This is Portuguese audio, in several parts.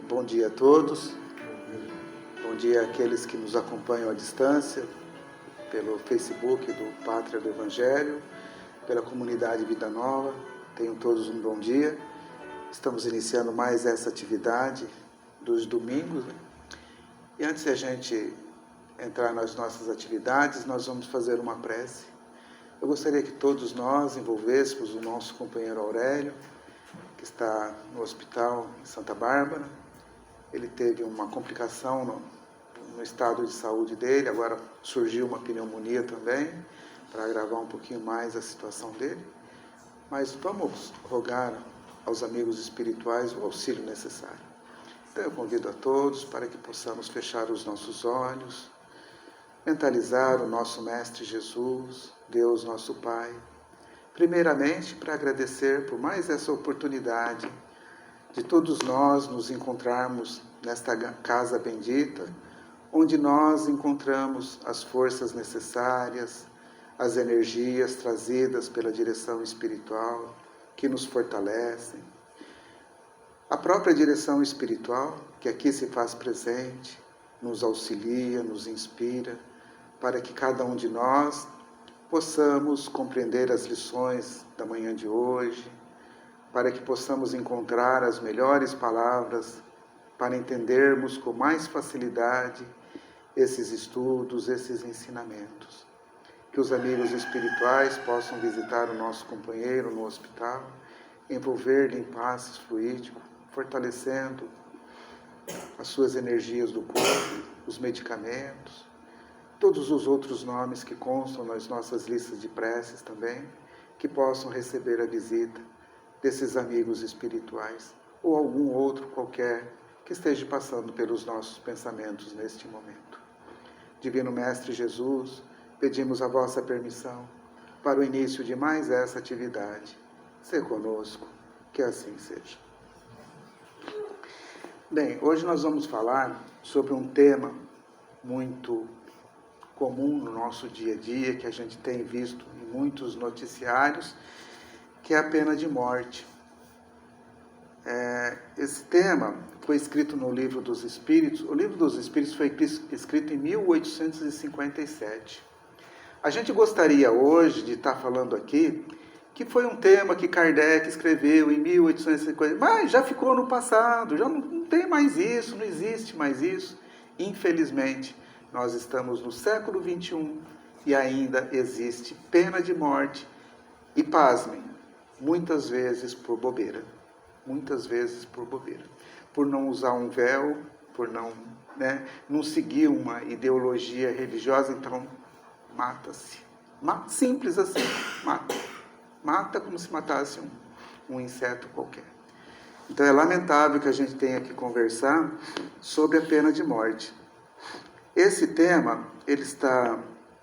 Bom dia a todos, bom dia àqueles que nos acompanham à distância, pelo Facebook do Pátria do Evangelho, pela comunidade Vida Nova. Tenham todos um bom dia. Estamos iniciando mais essa atividade dos domingos, né? E antes de a gente entrar nas nossas atividades, nós vamos fazer uma prece. Eu gostaria que todos nós envolvêssemos o nosso companheiro Aurélio, que está no hospital em Santa Bárbara. Ele teve uma complicação no estado de saúde dele, agora surgiu uma pneumonia também, para agravar um pouquinho mais a situação dele. Mas vamos rogar aos amigos espirituais o auxílio necessário. Então eu convido a todos para que possamos fechar os nossos olhos, mentalizar o nosso Mestre Jesus, Deus nosso Pai, primeiramente para agradecer por mais essa oportunidade de todos nós nos encontrarmos nesta casa bendita, onde nós encontramos as forças necessárias, as energias trazidas pela direção espiritual, que nos fortalecem. A própria direção espiritual, que aqui se faz presente, nos auxilia, nos inspira, para que cada um de nós possamos compreender as lições da manhã de hoje, para que possamos encontrar as melhores palavras para entendermos com mais facilidade esses estudos, esses ensinamentos. Que os amigos espirituais possam visitar o nosso companheiro no hospital, envolver-lhe em passes fluídicos, fortalecendo as suas energias do corpo, os medicamentos, todos os outros nomes que constam nas nossas listas de preces também, que possam receber a visita desses amigos espirituais, ou algum outro qualquer que esteja passando pelos nossos pensamentos neste momento. Divino Mestre Jesus, pedimos a vossa permissão para o início de mais essa atividade. Sê conosco, que assim seja. Bem, hoje nós vamos falar sobre um tema muito comum no nosso dia a dia, que a gente tem visto em muitos noticiários, que é a pena de morte. Esse tema foi escrito no Livro dos Espíritos. O Livro dos Espíritos foi escrito em 1857. A gente gostaria hoje de estar falando aqui que foi um tema que Kardec escreveu em 1850, mas já ficou no passado, já não tem mais isso, não existe mais isso. Infelizmente, nós estamos no século XXI e ainda existe pena de morte. E pasmem, muitas vezes por bobeira. Muitas vezes por bobeira. Por não usar um véu, por não seguir uma ideologia religiosa, então mata-se. Simples assim, mata. Mata como se matasse um inseto qualquer. Então é lamentável que a gente tenha que conversar sobre a pena de morte. Esse tema, ele está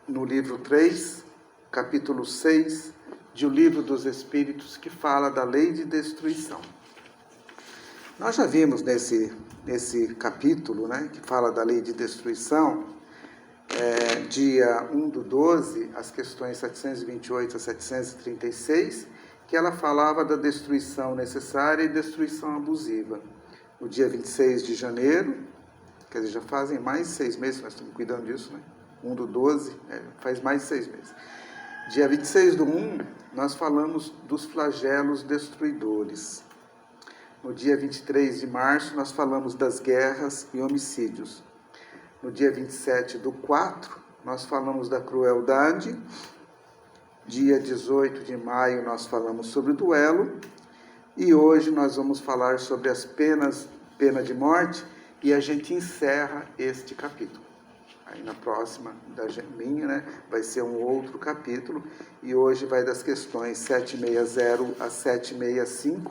no livro 3, capítulo 6, de O Livro dos Espíritos, que fala da lei de destruição. Nós já vimos nesse capítulo, que fala da lei de destruição, dia 1/12, as questões 728 a 736, que ela falava da destruição necessária e destruição abusiva. No dia 26 de janeiro, quer dizer, já fazem mais de 6 meses que nós estamos cuidando disso, 1/12, faz mais de 6 meses. Dia 26/1, nós falamos dos flagelos destruidores. No dia 23 de março, nós falamos das guerras e homicídios. No dia 27/4, nós falamos da crueldade. Dia 18 de maio, nós falamos sobre o duelo. E hoje nós vamos falar sobre as pena de morte, e a gente encerra este capítulo. Aí na próxima da minha, vai ser um outro capítulo, e hoje vai das questões 760 a 765,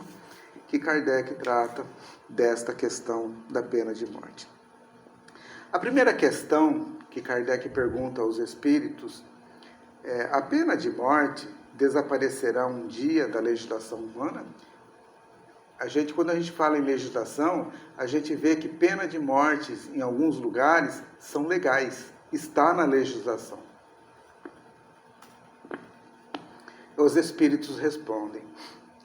que Kardec trata desta questão da pena de morte. A primeira questão que Kardec pergunta aos espíritos é: a pena de morte desaparecerá um dia da legislação humana? Quando a gente fala em legislação, a gente vê que pena de morte em alguns lugares são legais, está na legislação. Os espíritos respondem: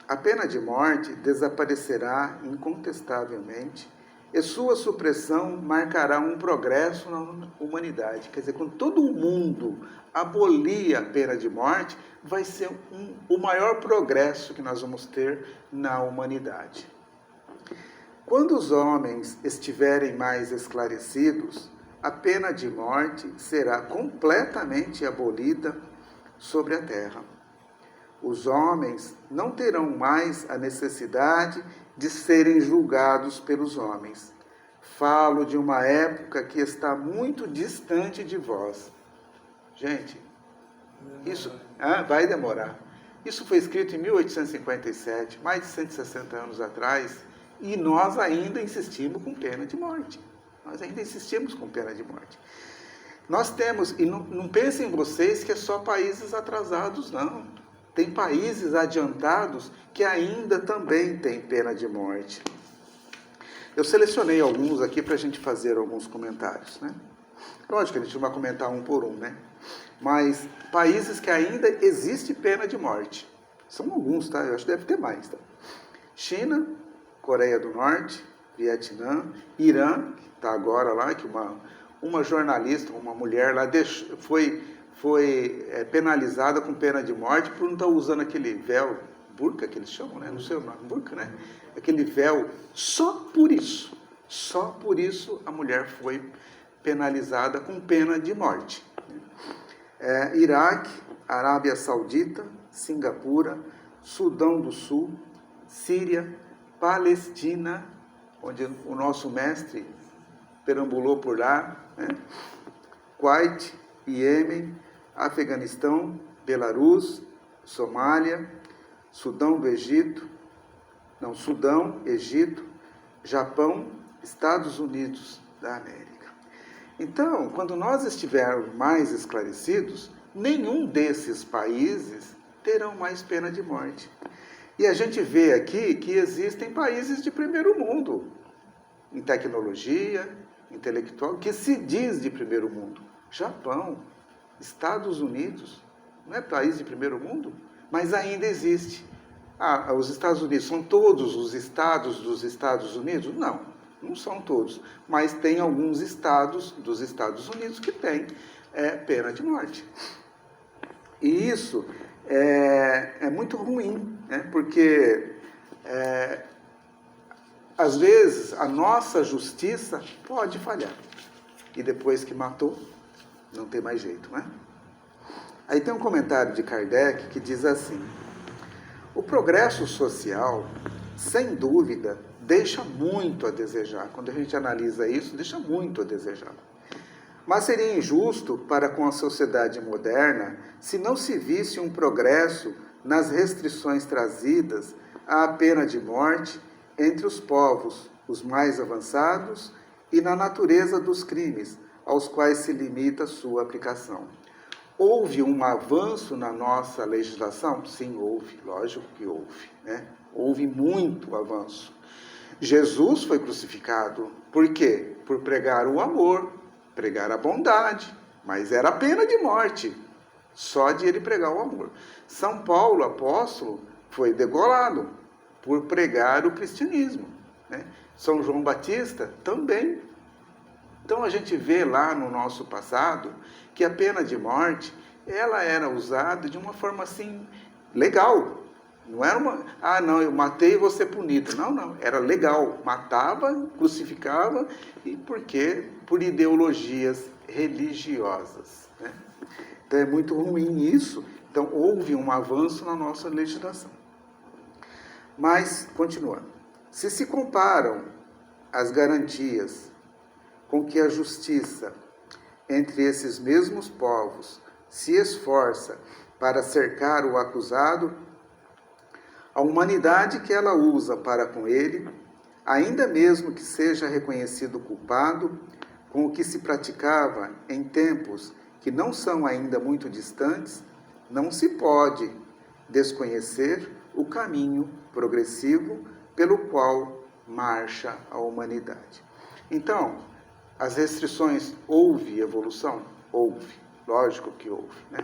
a pena de morte desaparecerá incontestavelmente e sua supressão marcará um progresso na humanidade. Quer dizer, quando todo mundo abolir a pena de morte, vai ser o maior progresso que nós vamos ter na humanidade. Quando os homens estiverem mais esclarecidos, a pena de morte será completamente abolida sobre a terra. Os homens não terão mais a necessidade de serem julgados pelos homens. Falo de uma época que está muito distante de vós. Gente, isso vai demorar. Isso foi escrito em 1857, mais de 160 anos atrás, e nós ainda insistimos com pena de morte. Nós ainda insistimos com pena de morte. Nós temos, e não pensem vocês que é só países atrasados, não. Tem países adiantados que ainda também têm pena de morte. Eu selecionei alguns aqui para a gente fazer alguns comentários, né? Lógico que a gente não vai comentar um por um, né? Mas países que ainda existe pena de morte. São alguns, tá? Eu acho que deve ter mais, tá? China, Coreia do Norte, Vietnã, Irã, que está agora lá, que uma jornalista, uma mulher lá, foi penalizada com pena de morte por não estar usando aquele véu, burca que eles chamam, né? Não sei o nome, burca, né? Aquele véu, só por isso a mulher foi penalizada com pena de morte. Iraque, Arábia Saudita, Singapura, Sudão do Sul, Síria, Palestina, onde o nosso mestre perambulou por lá, né? Kuwait, Iêmen, Afeganistão, Belarus, Somália, Sudão, Egito, Japão, Estados Unidos da América. Então, quando nós estivermos mais esclarecidos, nenhum desses países terão mais pena de morte. E a gente vê aqui que existem países de primeiro mundo, em tecnologia, intelectual, que se diz de primeiro mundo. Japão, Estados Unidos, não é país de primeiro mundo? Mas ainda existe. Os Estados Unidos são todos os estados dos Estados Unidos? Não, não são todos. Mas tem alguns estados dos Estados Unidos que têm pena de morte. E isso é muito ruim, né? Porque às vezes a nossa justiça pode falhar. E depois que matou, não tem mais jeito, né? Aí tem um comentário de Kardec que diz assim: o progresso social, sem dúvida, deixa muito a desejar. Quando a gente analisa isso, deixa muito a desejar. Mas seria injusto para com a sociedade moderna se não se visse um progresso nas restrições trazidas à pena de morte entre os povos, os mais avançados, e na natureza dos crimes, aos quais se limita sua aplicação. Houve um avanço na nossa legislação? Sim, houve, lógico que houve, né? Houve muito avanço. Jesus foi crucificado, por quê? Por pregar o amor, pregar a bondade, mas era pena de morte, só de ele pregar o amor. São Paulo, apóstolo, foi degolado por pregar o cristianismo, né? São João Batista também. Então a gente vê lá no nosso passado que a pena de morte, ela era usada de uma forma assim, legal. Não era não, eu matei e vou ser punido. Não, era legal. Matava, crucificava, e por quê? Por ideologias religiosas, né? Então é muito ruim isso. Então houve um avanço na nossa legislação. Mas, continuando, se comparam as garantias com que a justiça entre esses mesmos povos se esforça para cercar o acusado, a humanidade que ela usa para com ele, ainda mesmo que seja reconhecido culpado, com o que se praticava em tempos que não são ainda muito distantes, não se pode desconhecer o caminho progressivo pelo qual marcha a humanidade. Então, as restrições, houve evolução? Houve, lógico que houve, né?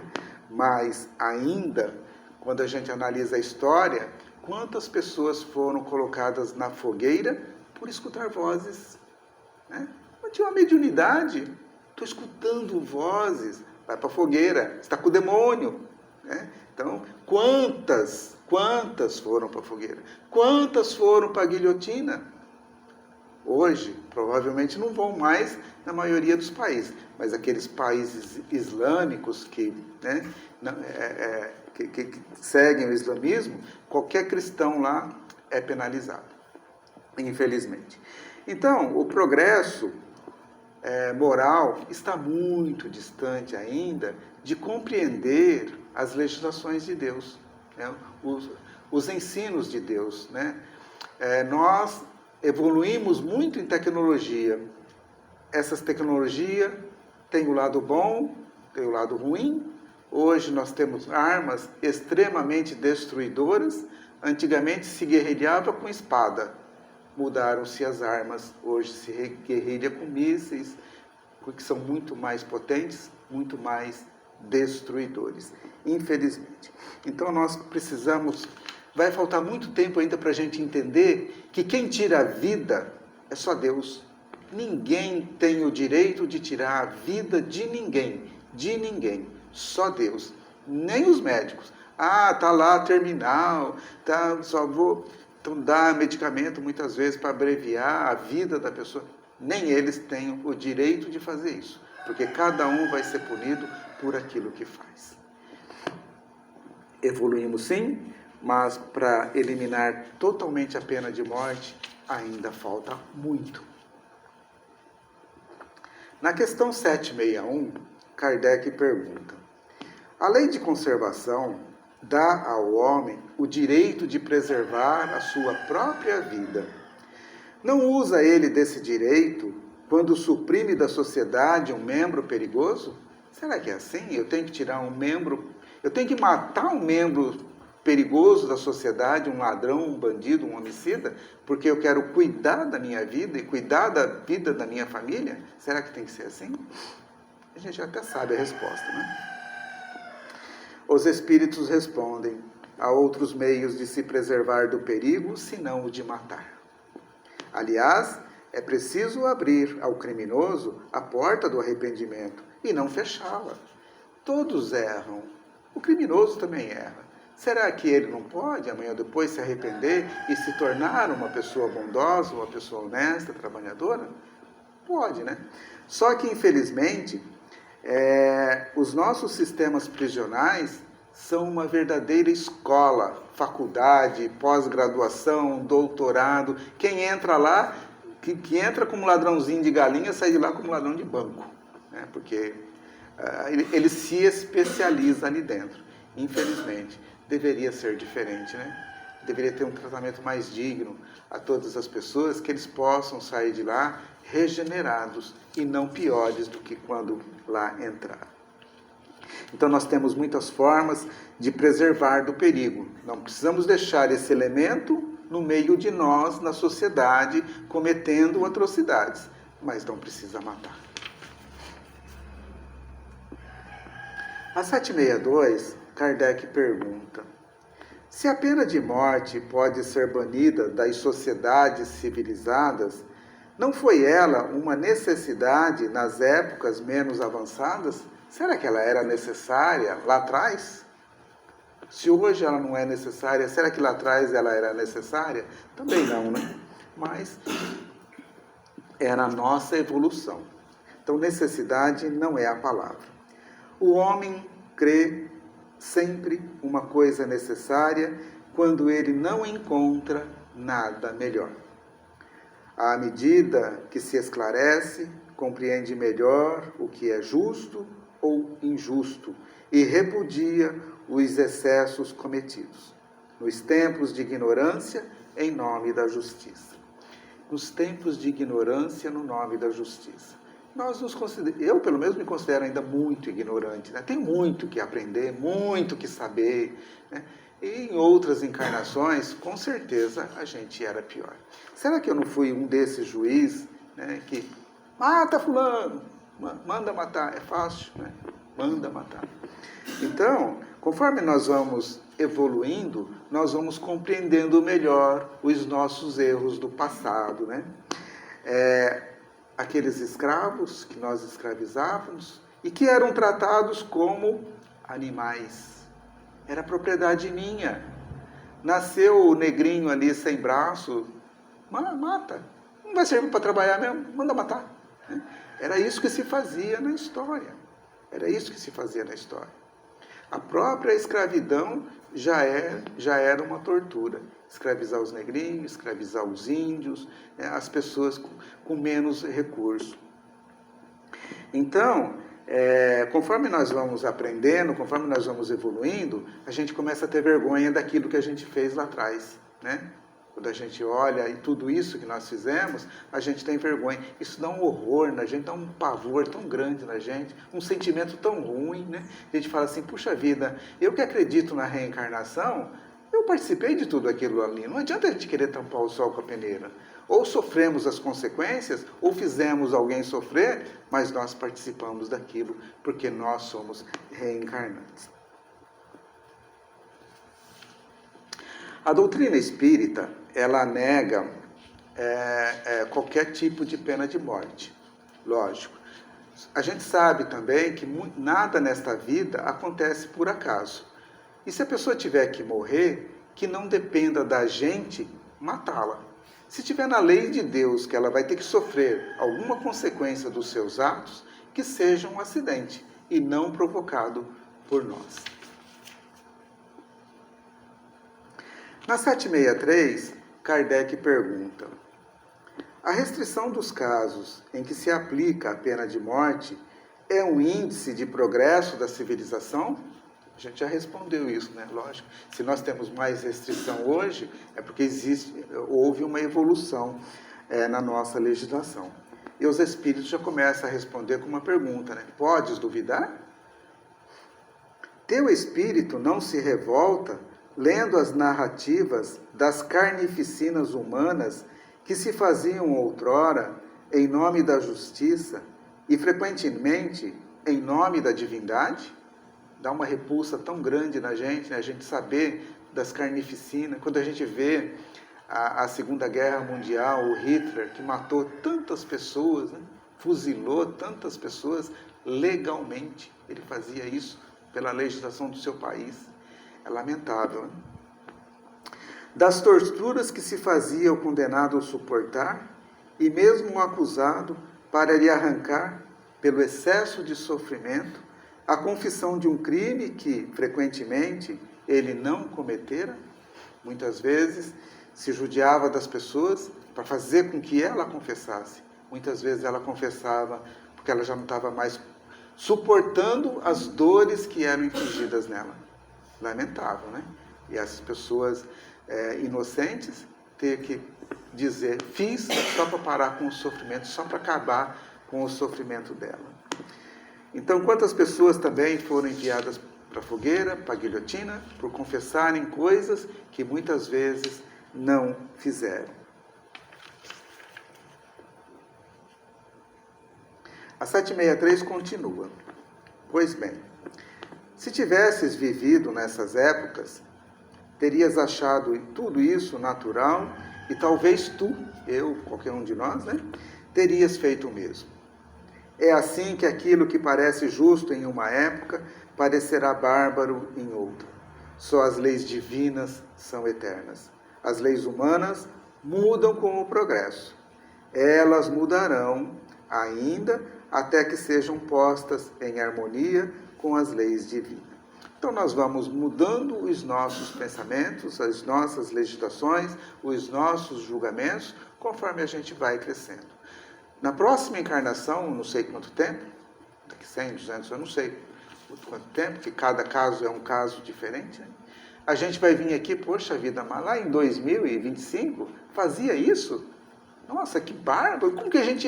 Mas ainda, quando a gente analisa a história, quantas pessoas foram colocadas na fogueira por escutar vozes. Né? Eu tinha uma mediunidade, estou escutando vozes, vai para a fogueira, está com o demônio. Né? Então, quantas foram para a fogueira? Quantas foram para a guilhotina? Hoje, provavelmente não vão mais na maioria dos países, mas aqueles países islâmicos que, né, que seguem o islamismo, qualquer cristão lá é penalizado, infelizmente. Então, o progresso moral está muito distante ainda de compreender as legislações de Deus, né, os ensinos de Deus. Né? Nós evoluímos muito em tecnologia. Essas tecnologias têm o lado bom, tem o lado ruim. Hoje nós temos armas extremamente destruidoras. Antigamente se guerrilhava com espada. Mudaram-se as armas. Hoje se guerrilha com mísseis, que são muito mais potentes, muito mais destruidores, infelizmente. Então nós precisamos... Vai faltar muito tempo ainda para a gente entender que quem tira a vida é só Deus. Ninguém tem o direito de tirar a vida de ninguém, só Deus. Nem os médicos. Tá lá terminal, só vou dar medicamento muitas vezes para abreviar a vida da pessoa. Nem eles têm o direito de fazer isso, porque cada um vai ser punido por aquilo que faz. Evoluímos sim, mas para eliminar totalmente a pena de morte, ainda falta muito. Na questão 761, Kardec pergunta: a lei de conservação dá ao homem o direito de preservar a sua própria vida. Não usa ele desse direito quando suprime da sociedade um membro perigoso? Será que é assim? Eu tenho que tirar um membro, eu tenho que matar um membro perigoso da sociedade, um ladrão, um bandido, um homicida, porque eu quero cuidar da minha vida e cuidar da vida da minha família? Será que tem que ser assim? A gente até sabe a resposta, né? Os espíritos respondem: há outros meios de se preservar do perigo, senão o de matar. Aliás, é preciso abrir ao criminoso a porta do arrependimento e não fechá-la. Todos erram. O criminoso também erra. Será que ele não pode, amanhã ou depois, se arrepender e se tornar uma pessoa bondosa, uma pessoa honesta, trabalhadora? Pode, né? Só que, infelizmente, os nossos sistemas prisionais são uma verdadeira escola, faculdade, pós-graduação, doutorado. Quem entra lá, que entra como ladrãozinho de galinha, sai de lá como ladrão de banco, né? Porque ele se especializa ali dentro. Infelizmente, deveria ser diferente, né? Deveria ter um tratamento mais digno a todas as pessoas, que eles possam sair de lá regenerados e não piores do que quando lá entraram. Então nós temos muitas formas de preservar do perigo. Não precisamos deixar esse elemento no meio de nós, na sociedade, cometendo atrocidades, mas não precisa matar. A 762, Kardec pergunta: se a pena de morte pode ser banida das sociedades civilizadas, não foi ela uma necessidade nas épocas menos avançadas? Será que ela era necessária lá atrás? Se hoje ela não é necessária, será que lá atrás ela era necessária? Também não, né? Mas era a nossa evolução. Então, necessidade não é a palavra. O homem crê sempre uma coisa necessária quando ele não encontra nada melhor. À medida que se esclarece, compreende melhor o que é justo ou injusto e repudia os excessos cometidos. Nos tempos de ignorância, em nome da justiça. Nos tempos de ignorância, no nome da justiça. Eu, pelo menos, me considero ainda muito ignorante, né? Tem muito que aprender, muito que saber, né? E em outras encarnações, com certeza, a gente era pior. Será que eu não fui um desses juízes, né, que mata fulano, manda matar? É fácil, né? Manda matar. Então, conforme nós vamos evoluindo, nós vamos compreendendo melhor os nossos erros do passado, né? Aqueles escravos que nós escravizávamos e que eram tratados como animais. Era propriedade minha. Nasceu o negrinho ali sem braço, mata. Não vai servir para trabalhar mesmo, manda matar. Era isso que se fazia na história. Era isso que se fazia na história. A própria escravidão já era uma tortura. Escravizar os negrinhos, escravizar os índios, né, as pessoas com menos recurso. Então, conforme nós vamos aprendendo, conforme nós vamos evoluindo, a gente começa a ter vergonha daquilo que a gente fez lá atrás, né? Quando a gente olha e tudo isso que nós fizemos, a gente tem vergonha. Isso dá um horror na gente, dá um pavor tão grande na gente, um sentimento tão ruim, né? A gente fala assim, puxa vida, eu que acredito na reencarnação, eu participei de tudo aquilo ali. Não adianta a gente querer tampar o sol com a peneira. Ou sofremos as consequências, ou fizemos alguém sofrer, mas nós participamos daquilo, porque nós somos reencarnantes. A doutrina espírita, ela nega qualquer tipo de pena de morte, lógico. A gente sabe também que nada nesta vida acontece por acaso. E se a pessoa tiver que morrer, que não dependa da gente matá-la. Se tiver na lei de Deus que ela vai ter que sofrer alguma consequência dos seus atos, que seja um acidente e não provocado por nós. Na 763, Kardec pergunta: a restrição dos casos em que se aplica a pena de morte é um índice de progresso da civilização? A gente já respondeu isso, né? Lógico. Se nós temos mais restrição hoje, é porque houve uma evolução na nossa legislação. E os espíritos já começam a responder com uma pergunta, né? Podes duvidar? Teu espírito não se revolta lendo as narrativas das carnificinas humanas que se faziam outrora em nome da justiça e frequentemente em nome da divindade? Dá uma repulsa tão grande na gente, né? A gente saber das carnificinas. Quando a gente vê a Segunda Guerra Mundial, o Hitler, que matou tantas pessoas, né? Fuzilou tantas pessoas legalmente. Ele fazia isso pela legislação do seu país. É lamentável, né? Das torturas que se fazia o condenado suportar, e mesmo o acusado, para lhe arrancar, pelo excesso de sofrimento, a confissão de um crime que, frequentemente, ele não cometera. Muitas vezes se judiava das pessoas para fazer com que ela confessasse. Muitas vezes ela confessava porque ela já não estava mais suportando as dores que eram infligidas nela. Lamentável, né? E essas pessoas inocentes ter que dizer, fiz só para parar com o sofrimento, só para acabar com o sofrimento dela. Então, quantas pessoas também foram enviadas para a fogueira, para a guilhotina, por confessarem coisas que muitas vezes não fizeram. A 763 continua. Pois bem, se tivesses vivido nessas épocas, terias achado tudo isso natural e talvez tu, eu, qualquer um de nós, né, terias feito o mesmo. É assim que aquilo que parece justo em uma época parecerá bárbaro em outra. Só as leis divinas são eternas. As leis humanas mudam com o progresso. Elas mudarão ainda até que sejam postas em harmonia com as leis divinas. Então nós vamos mudando os nossos pensamentos, as nossas legislações, os nossos julgamentos, conforme a gente vai crescendo. Na próxima encarnação, não sei quanto tempo, daqui 100, 200, eu não sei quanto tempo, que cada caso é um caso diferente, né? A gente vai vir aqui, poxa vida, mas lá em 2025 fazia isso? Nossa, que bárbaro! Como que a gente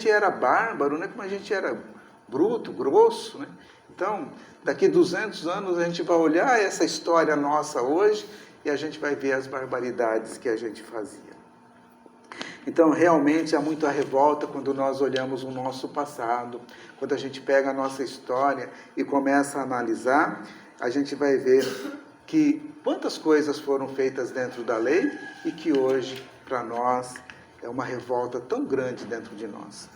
era bárbaro, né? Como a gente era bruto, grosso, né? Então, daqui 200 anos a gente vai olhar essa história nossa hoje e a gente vai ver as barbaridades que a gente fazia. Então, realmente, há muita revolta quando nós olhamos o nosso passado, quando a gente pega a nossa história e começa a analisar, a gente vai ver que quantas coisas foram feitas dentro da lei e que hoje, para nós, é uma revolta tão grande dentro de nós.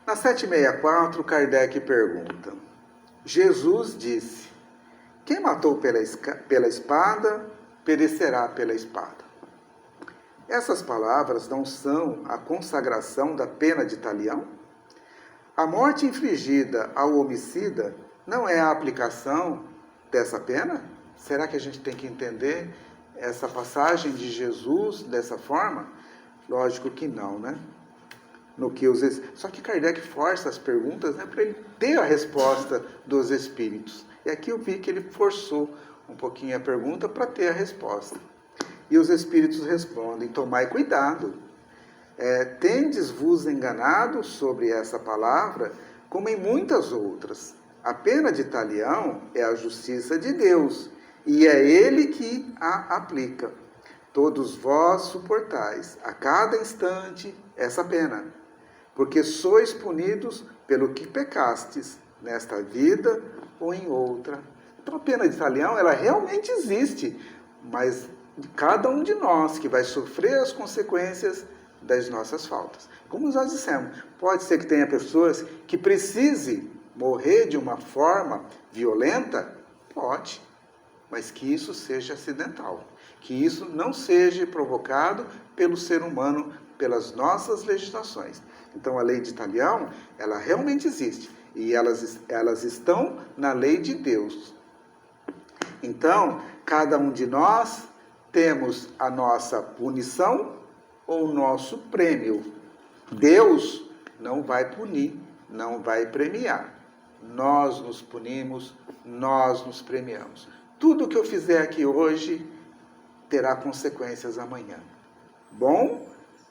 Na 764, Kardec pergunta: Jesus disse: quem matou pela espada, perecerá pela espada. Essas palavras não são a consagração da pena de talião? A morte infligida ao homicida não é a aplicação dessa pena? Será que a gente tem que entender essa passagem de Jesus dessa forma? Lógico que não, né? Só que Kardec força as perguntas, né, para ele ter a resposta dos espíritos. E aqui eu vi que ele forçou um pouquinho a pergunta para ter a resposta. E os espíritos respondem: tomai cuidado. Tendes-vos enganado sobre essa palavra, como em muitas outras. A pena de talião é a justiça de Deus, e é Ele que a aplica. Todos vós suportais a cada instante essa pena, porque sois punidos pelo que pecastes, nesta vida ou em outra. Então a pena de talião, ela realmente existe, mas cada um de nós que vai sofrer as consequências das nossas faltas. Como nós dissemos, pode ser que tenha pessoas que precise morrer de uma forma violenta, pode, mas que isso seja acidental, que isso não seja provocado pelo ser humano, pelas nossas legislações. Então a lei de talião, ela realmente existe, e elas estão na lei de Deus. Então, cada um de nós temos a nossa punição ou o nosso prêmio. Deus não vai punir, não vai premiar. Nós nos punimos, nós nos premiamos. Tudo que eu fizer aqui hoje terá consequências amanhã. Bom,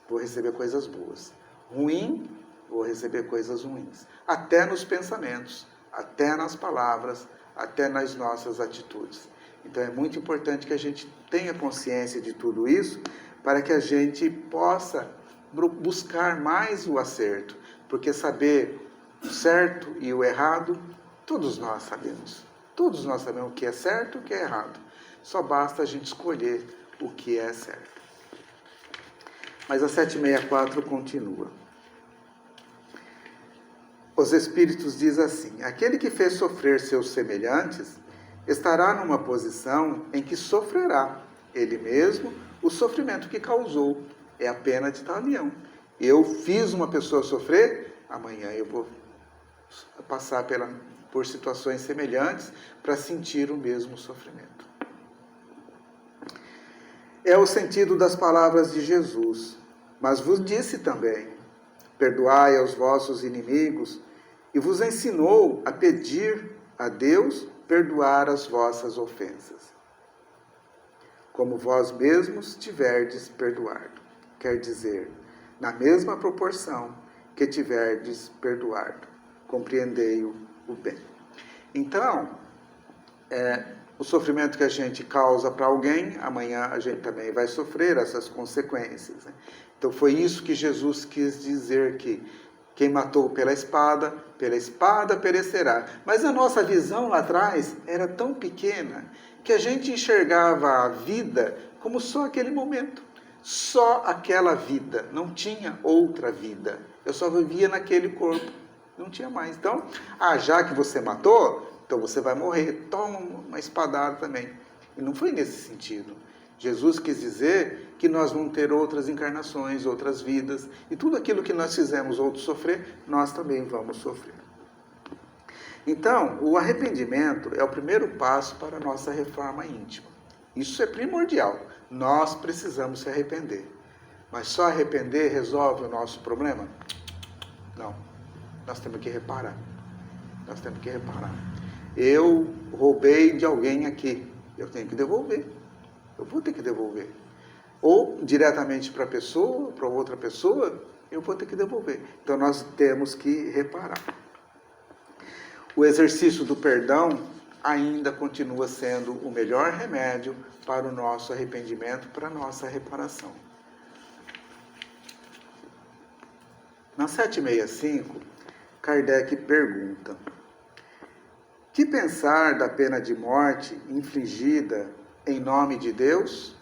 vou receber coisas boas. Ruim, vou receber coisas ruins. Até nos pensamentos, até nas palavras, até nas nossas atitudes. Então é muito importante que a gente tenha consciência de tudo isso, para que a gente possa buscar mais o acerto. Porque saber o certo e o errado, todos nós sabemos. Todos nós sabemos o que é certo e o que é errado. Só basta a gente escolher o que é certo. Mas a 764 continua. Os Espíritos dizem assim: aquele que fez sofrer seus semelhantes estará numa posição em que sofrerá ele mesmo o sofrimento que causou. É a pena de talião. Eu fiz uma pessoa sofrer, amanhã eu vou passar por situações semelhantes para sentir o mesmo sofrimento. É o sentido das palavras de Jesus. Mas vos disse também: perdoai aos vossos inimigos, e vos ensinou a pedir a Deus perdoar as vossas ofensas, como vós mesmos tiverdes perdoado. Quer dizer, na mesma proporção que tiverdes perdoado, compreendei-o bem. Então, o sofrimento que a gente causa para alguém, amanhã a gente também vai sofrer essas consequências, né? Então foi isso que Jesus quis dizer, que quem matou pela espada perecerá. Mas a nossa visão lá atrás era tão pequena que a gente enxergava a vida como só aquele momento. Só aquela vida, não tinha outra vida. Eu só vivia naquele corpo, não tinha mais. Então, já que você matou, então você vai morrer. Toma uma espadada também. E não foi nesse sentido. Jesus quis dizer que nós vamos ter outras encarnações, outras vidas, e tudo aquilo que nós fizemos outros sofrer, nós também vamos sofrer. Então, o arrependimento é o primeiro passo para a nossa reforma íntima. Isso é primordial. Nós precisamos se arrepender. Mas só arrepender resolve o nosso problema? Não. Nós temos que reparar. Nós temos que reparar. Eu roubei de alguém aqui. Eu tenho que devolver. Eu vou ter que devolver. Ou diretamente para a pessoa, para outra pessoa, eu vou ter que devolver. Então nós temos que reparar. O exercício do perdão ainda continua sendo o melhor remédio para o nosso arrependimento, para a nossa reparação. Na 765, Kardec pergunta: Que pensar da pena de morte infligida em nome de Deus?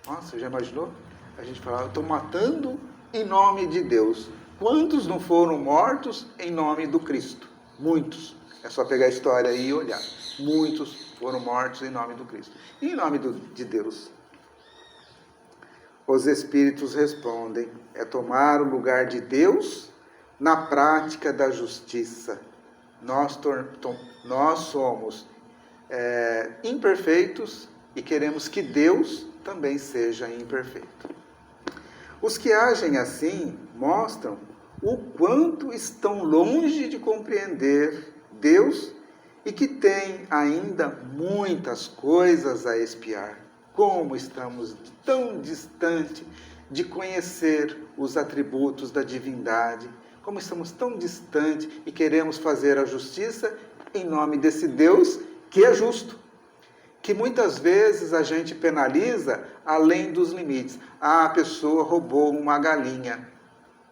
Nossa, já imaginou? A gente falava, eu estou matando em nome de Deus. Quantos não foram mortos em nome do Cristo? Muitos. É só pegar a história aí e olhar. Muitos foram mortos em nome do Cristo. E em nome de Deus? Os Espíritos respondem, é tomar o lugar de Deus na prática da justiça. Nós somos imperfeitos e queremos que Deus também seja imperfeito. Os que agem assim mostram o quanto estão longe de compreender Deus e que têm ainda muitas coisas a expiar. Como estamos tão distante de conhecer os atributos da divindade, como estamos tão distante e queremos fazer a justiça em nome desse Deus que é justo, que muitas vezes a gente penaliza além dos limites. Ah, a pessoa roubou uma galinha,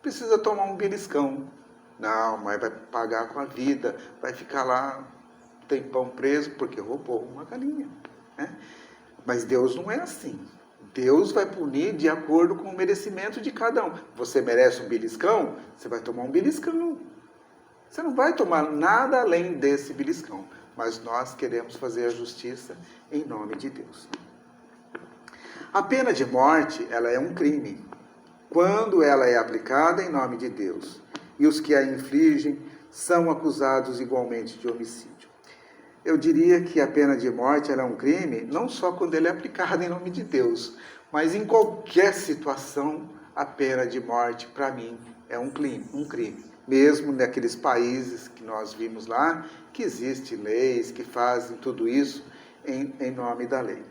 precisa tomar um beliscão. Não, mas vai pagar com a vida, vai ficar lá um tempão preso porque roubou uma galinha, né? Mas Deus não é assim. Deus vai punir de acordo com o merecimento de cada um. Você merece um beliscão? Você vai tomar um beliscão. Você não vai tomar nada além desse beliscão. Mas nós queremos fazer a justiça em nome de Deus. A pena de morte, ela é um crime, quando ela é aplicada em nome de Deus. E os que a infligem são acusados igualmente de homicídio. Eu diria que a pena de morte ela é um crime, não só quando ela é aplicada em nome de Deus, mas em qualquer situação, a pena de morte, para mim, é um crime. Mesmo naqueles países que nós vimos lá, que existem leis que fazem tudo isso em nome da lei.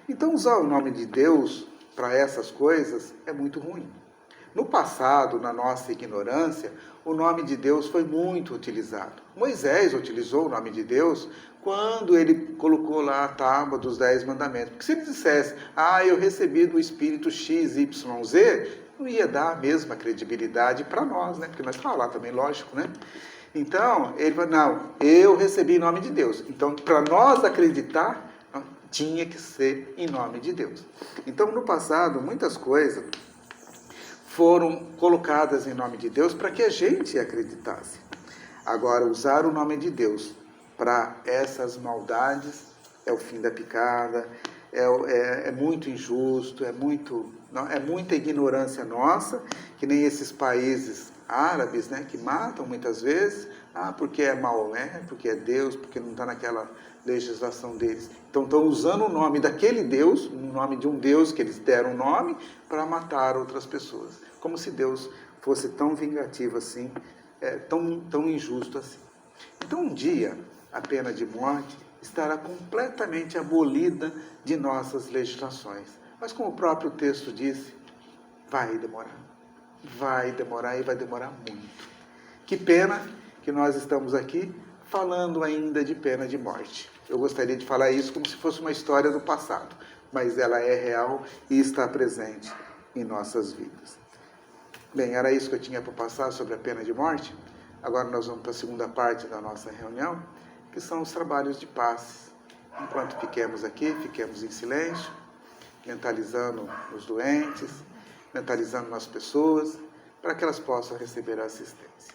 Então, usar o nome de Deus para essas coisas é muito ruim. No passado, na nossa ignorância, o nome de Deus foi muito utilizado. Moisés utilizou o nome de Deus quando ele colocou lá a tábua dos 10 mandamentos. Porque se ele dissesse, eu recebi do Espírito XYZ, não ia dar a mesma credibilidade para nós, né? Porque nós estávamos lá também, lógico, né? Então, ele falou, não, eu recebi em nome de Deus. Então, para nós acreditar, tinha que ser em nome de Deus. Então, no passado, muitas coisas foram colocadas em nome de Deus para que a gente acreditasse. Agora, usar o nome de Deus para essas maldades é o fim da picada, é muito injusto, é muita ignorância nossa, que nem esses países árabes, né, que matam muitas vezes, porque é Maomé, porque é Deus, porque não está naquela legislação deles. Então estão usando o nome daquele Deus, o nome de um Deus que eles deram o nome, para matar outras pessoas. Como se Deus fosse tão vingativo assim, tão injusto assim. Então um dia a pena de morte estará completamente abolida de nossas legislações. Mas como o próprio texto disse, vai demorar e vai demorar muito. Que pena que nós estamos aqui falando ainda de pena de morte. Eu gostaria de falar isso como se fosse uma história do passado, mas ela é real e está presente em nossas vidas. Bem, era isso que eu tinha para passar sobre a pena de morte. Agora nós vamos para a segunda parte da nossa reunião, que são os trabalhos de paz. Enquanto fiquemos aqui, fiquemos em silêncio, mentalizando os doentes, mentalizando as pessoas, para que elas possam receber a assistência.